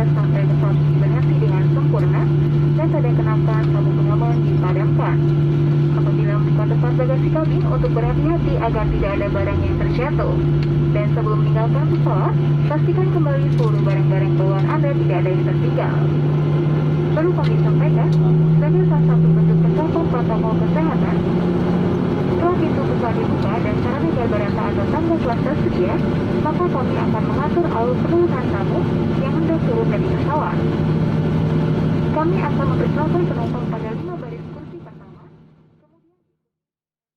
sampai pesawat berhenti dengan sempurna dan tanda kenakan sabuk pengaman dipadamkan. Apabila membuka tempat bagasi kabin untuk berhati-hati agar tidak ada barang yang terjatuh. Dan sebelum meninggalkan pesawat, pastikan kembali seluruh barang-barang bawaan Anda tidak ada yang tertinggal. Perlu kami sampaikan, sebagai salah satu bentuk penerapan protokol kesehatan, setelah pintu pesawat dibuka dan sarana barata atau tangga kelas tersedia, maka kami akan mengatur alur penurunan tamu yang hendak turun dari pesawat. Kami akan memberitahukan penumpang pada